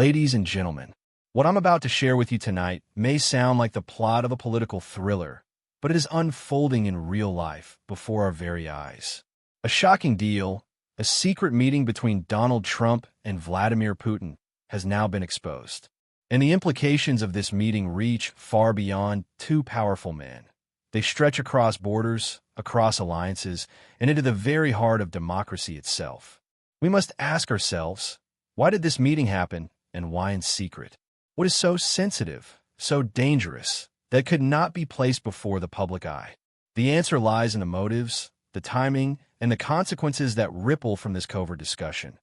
Ladies and gentlemen, what I'm about to share with you tonight may sound like the plot of a political thriller, but it is unfolding in real life before our very eyes. A shocking deal, a secret meeting between Donald Trump and Vladimir Putin, has now been exposed. And the implications of this meeting reach far beyond two powerful men. They stretch across borders, across alliances, and into the very heart of democracy itself. We must ask ourselves, why did this meeting happen, and why in secret? What is so sensitive, so dangerous, that could not be placed before the public eye? The answer lies in the motives, the timing, and the consequences that ripple from this covert discussion.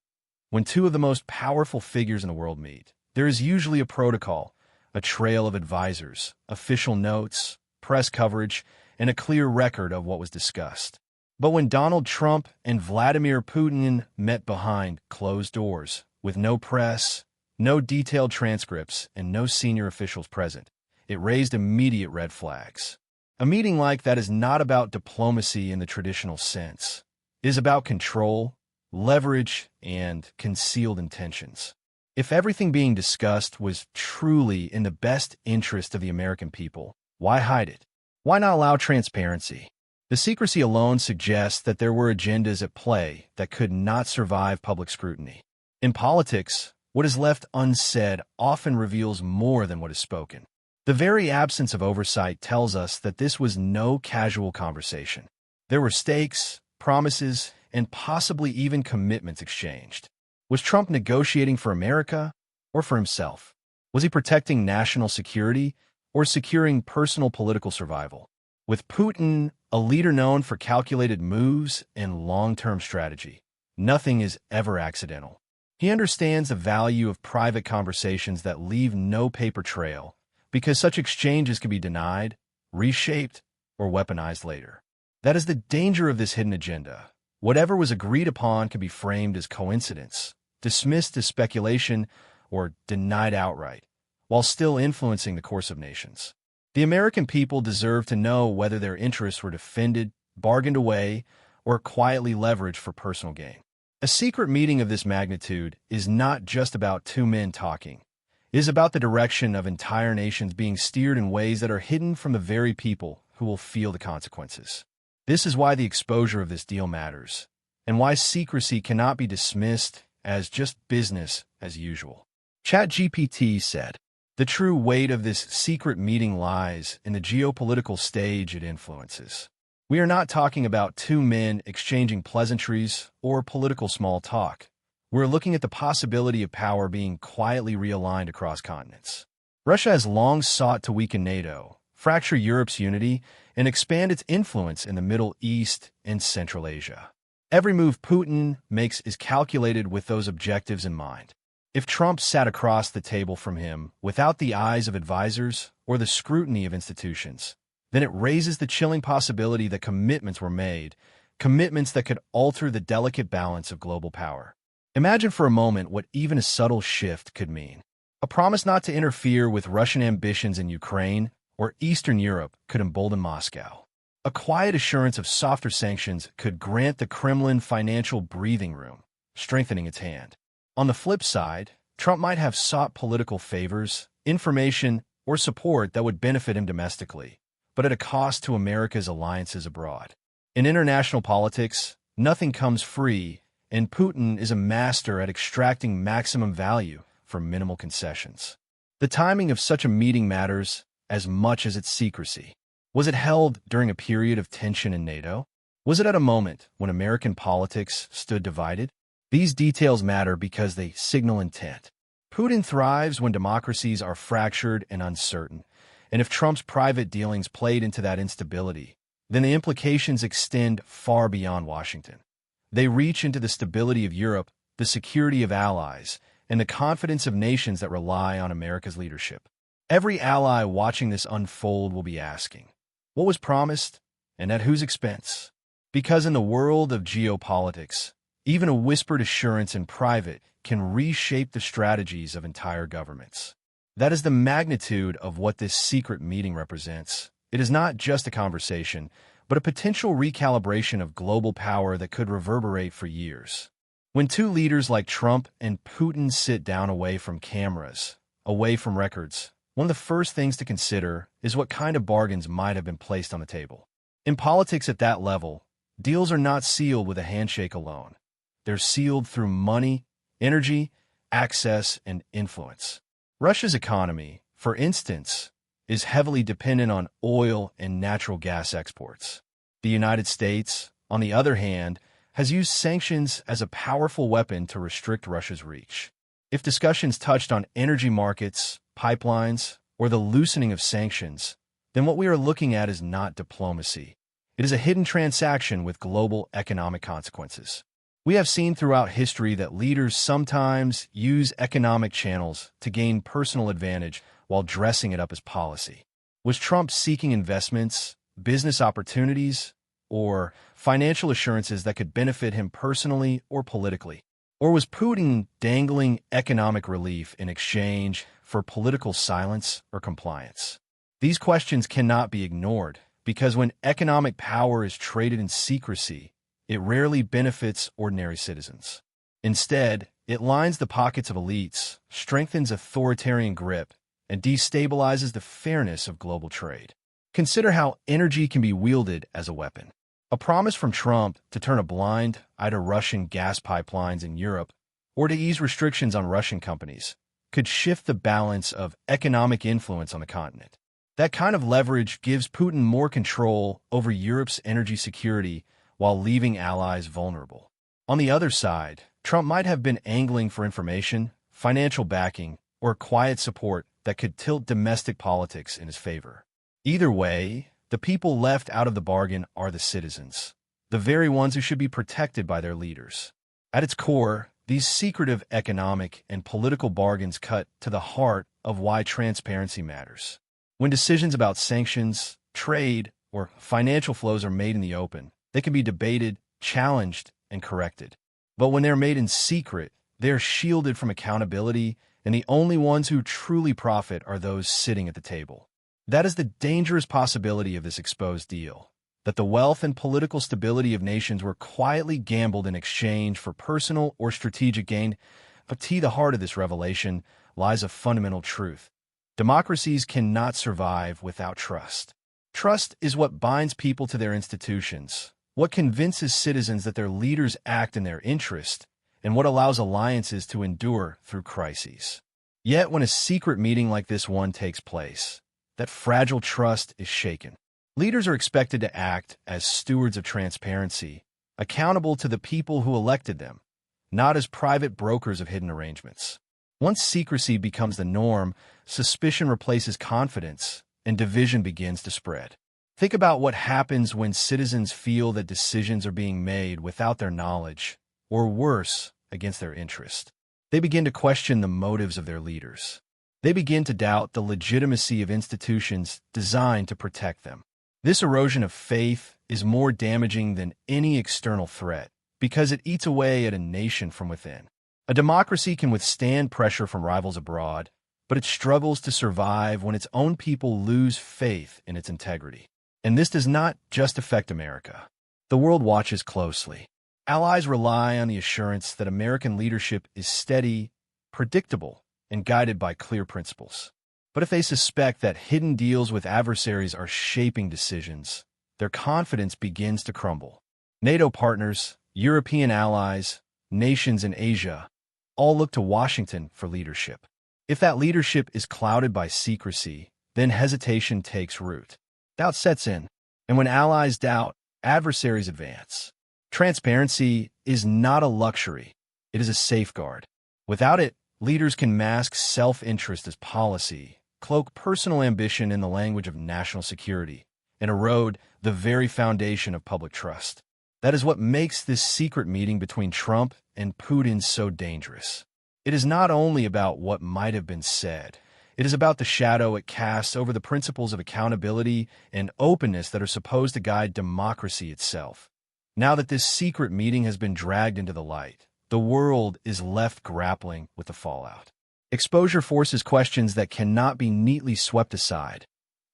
When two of the most powerful figures in the world meet, there is usually a protocol, a trail of advisors, official notes, press coverage, and a clear record of what was discussed. But when Donald Trump and Vladimir Putin met behind closed doors, with no press, no detailed transcripts, and no senior officials present, it raised immediate red flags. A meeting like that is not about diplomacy in the traditional sense. It is about control, leverage, and concealed intentions. If everything being discussed was truly in the best interest of the American people, why hide it? Why not allow transparency? The secrecy alone suggests that there were agendas at play that could not survive public scrutiny. In politics, what is left unsaid often reveals more than what is spoken. The very absence of oversight tells us that this was no casual conversation. There were stakes, promises, and possibly even commitments exchanged. Was Trump negotiating for America or for himself? Was he protecting national security or securing personal political survival? With Putin, a leader known for calculated moves and long-term strategy, nothing is ever accidental. He understands the value of private conversations that leave no paper trail, because such exchanges can be denied, reshaped, or weaponized later. That is the danger of this hidden agenda. Whatever was agreed upon can be framed as coincidence, dismissed as speculation, or denied outright, while still influencing the course of nations. The American people deserve to know whether their interests were defended, bargained away, or quietly leveraged for personal gain. A secret meeting of this magnitude is not just about two men talking. It is about the direction of entire nations being steered in ways that are hidden from the very people who will feel the consequences. This is why the exposure of this deal matters, and why secrecy cannot be dismissed as just business as usual. ChatGPT said, "The true weight of this secret meeting lies in the geopolitical stage it influences." We are not talking about two men exchanging pleasantries or political small talk. We're looking at the possibility of power being quietly realigned across continents. Russia has long sought to weaken NATO, fracture Europe's unity, and expand its influence in the Middle East and Central Asia. Every move Putin makes is calculated with those objectives in mind. If Trump sat across the table from him without the eyes of advisors or the scrutiny of institutions, then it raises the chilling possibility that commitments were made, commitments that could alter the delicate balance of global power. Imagine for a moment what even a subtle shift could mean. A promise not to interfere with Russian ambitions in Ukraine or Eastern Europe could embolden Moscow. A quiet assurance of softer sanctions could grant the Kremlin financial breathing room, strengthening its hand. On the flip side, Trump might have sought political favors, information, or support that would benefit him domestically, but at a cost to America's alliances abroad. In international politics, nothing comes free, and Putin is a master at extracting maximum value from minimal concessions. The timing of such a meeting matters as much as its secrecy. Was it held during a period of tension in NATO? Was it at a moment when American politics stood divided? These details matter because they signal intent. Putin thrives when democracies are fractured and uncertain. And if Trump's private dealings played into that instability, then the implications extend far beyond Washington. They reach into the stability of Europe, the security of allies, and the confidence of nations that rely on America's leadership. Every ally watching this unfold will be asking, what was promised, and at whose expense? Because in the world of geopolitics, even a whispered assurance in private can reshape the strategies of entire governments. That is the magnitude of what this secret meeting represents. It is not just a conversation, but a potential recalibration of global power that could reverberate for years. When two leaders like Trump and Putin sit down away from cameras, away from records, one of the first things to consider is what kind of bargains might have been placed on the table. In politics at that level, deals are not sealed with a handshake alone. They're sealed through money, energy, access, and influence. Russia's economy, for instance, is heavily dependent on oil and natural gas exports. The United States, on the other hand, has used sanctions as a powerful weapon to restrict Russia's reach. If discussions touched on energy markets, pipelines, or the loosening of sanctions, then what we are looking at is not diplomacy. It is a hidden transaction with global economic consequences. We have seen throughout history that leaders sometimes use economic channels to gain personal advantage while dressing it up as policy. Was Trump seeking investments, business opportunities, or financial assurances that could benefit him personally or politically? Or was Putin dangling economic relief in exchange for political silence or compliance? These questions cannot be ignored because when economic power is traded in secrecy, it rarely benefits ordinary citizens. Instead, it lines the pockets of elites, strengthens authoritarian grip, and destabilizes the fairness of global trade. Consider how energy can be wielded as a weapon. A promise from Trump to turn a blind eye to Russian gas pipelines in Europe or to ease restrictions on Russian companies could shift the balance of economic influence on the continent. That kind of leverage gives Putin more control over Europe's energy security while leaving allies vulnerable. On the other side, Trump might have been angling for information, financial backing, or quiet support that could tilt domestic politics in his favor. Either way, the people left out of the bargain are the citizens, the very ones who should be protected by their leaders. At its core, these secretive economic and political bargains cut to the heart of why transparency matters. When decisions about sanctions, trade, or financial flows are made in the open, they can be debated, challenged, and corrected. But when they're made in secret, they're shielded from accountability, and the only ones who truly profit are those sitting at the table. That is the dangerous possibility of this exposed deal, that the wealth and political stability of nations were quietly gambled in exchange for personal or strategic gain. But to the heart of this revelation lies a fundamental truth. Democracies cannot survive without trust. Trust is what binds people to their institutions, what convinces citizens that their leaders act in their interest, and what allows alliances to endure through crises. Yet when a secret meeting like this one takes place, that fragile trust is shaken. Leaders are expected to act as stewards of transparency, accountable to the people who elected them, not as private brokers of hidden arrangements. Once secrecy becomes the norm, suspicion replaces confidence, and division begins to spread. Think about what happens when citizens feel that decisions are being made without their knowledge, or worse, against their interest. They begin to question the motives of their leaders. They begin to doubt the legitimacy of institutions designed to protect them. This erosion of faith is more damaging than any external threat because it eats away at a nation from within. A democracy can withstand pressure from rivals abroad, but it struggles to survive when its own people lose faith in its integrity. And this does not just affect America. The world watches closely. Allies rely on the assurance that American leadership is steady, predictable, and guided by clear principles. But if they suspect that hidden deals with adversaries are shaping decisions, their confidence begins to crumble. NATO partners, European allies, nations in Asia, all look to Washington for leadership. If that leadership is clouded by secrecy, then hesitation takes root. Doubt sets in, and when allies doubt, adversaries advance. Transparency is not a luxury, it is a safeguard. Without it, leaders can mask self-interest as policy, cloak personal ambition in the language of national security, and erode the very foundation of public trust. That is what makes this secret meeting between Trump and Putin so dangerous. It is not only about what might have been said, it is about the shadow it casts over the principles of accountability and openness that are supposed to guide democracy itself. Now that this secret meeting has been dragged into the light, the world is left grappling with the fallout. Exposure forces questions that cannot be neatly swept aside.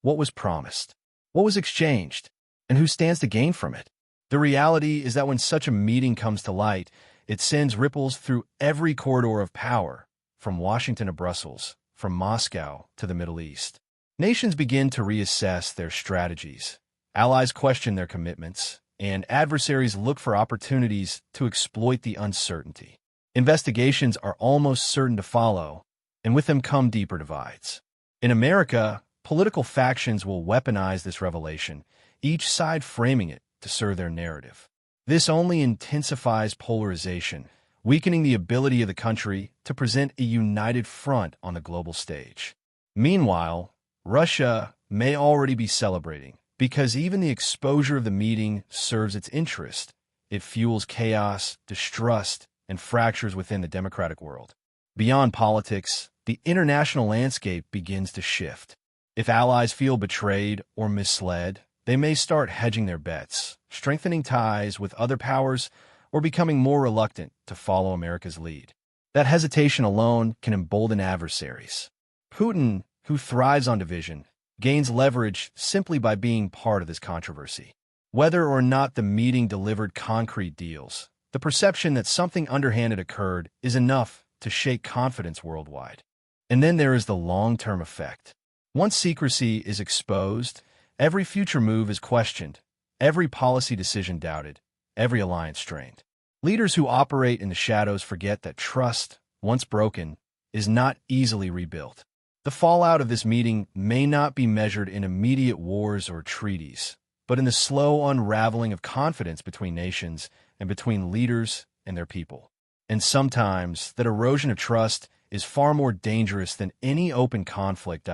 What was promised? What was exchanged? And who stands to gain from it? The reality is that when such a meeting comes to light, It sends ripples through every corridor of power, from Washington to Brussels, from Moscow to the Middle East. Nations begin to reassess their strategies. Allies question their commitments, and adversaries look for opportunities to exploit the uncertainty. Investigations are almost certain to follow, and with them come deeper divides. In America, political factions will weaponize this revelation, each side framing it to serve their narrative. This only intensifies polarization, weakening the ability of the country to present a united front on the global stage. Meanwhile, Russia may already be celebrating, because even the exposure of the meeting serves its interest. It fuels chaos, distrust, and fractures within the democratic world. Beyond politics, the international landscape begins to shift. If allies feel betrayed or misled, they may start hedging their bets, strengthening ties with other powers, or becoming more reluctant to follow America's lead. That hesitation alone can embolden adversaries. Putin, who thrives on division, gains leverage simply by being part of this controversy. Whether or not the meeting delivered concrete deals, the perception that something underhanded occurred is enough to shake confidence worldwide. And then there is the long-term effect. Once secrecy is exposed, every future move is questioned, every policy decision doubted, every alliance strained. Leaders who operate in the shadows forget that trust, once broken, is not easily rebuilt. The fallout of this meeting may not be measured in immediate wars or treaties, but in the slow unraveling of confidence between nations and between leaders and their people. And sometimes that erosion of trust is far more dangerous than any open conflict.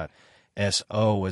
As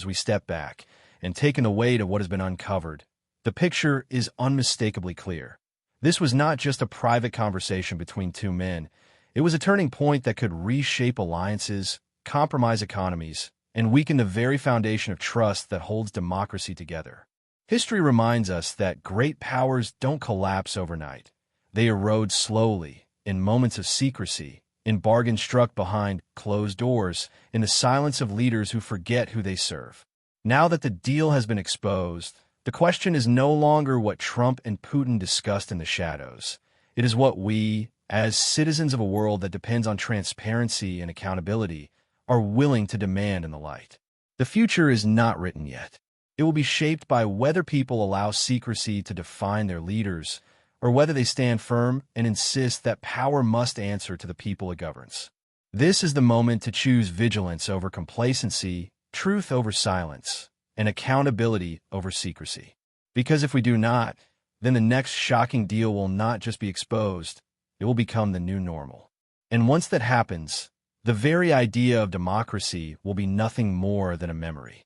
we step back and take in the weight of what has been uncovered, the picture is unmistakably clear. This was not just a private conversation between two men. It was a turning point that could reshape alliances, compromise economies, and weaken the very foundation of trust that holds democracy together. History reminds us that great powers don't collapse overnight. They erode slowly, in moments of secrecy, in bargains struck behind closed doors, in the silence of leaders who forget who they serve. Now that the deal has been exposed, the question is no longer what Trump and Putin discussed in the shadows. It is what we, as citizens of a world that depends on transparency and accountability, are willing to demand in the light. The future is not written yet. It will be shaped by whether people allow secrecy to define their leaders, or whether they stand firm and insist that power must answer to the people it governs. This is the moment to choose vigilance over complacency, truth over silence, and accountability over secrecy. Because if we do not, then the next shocking deal will not just be exposed, it will become the new normal. And once that happens, the very idea of democracy will be nothing more than a memory.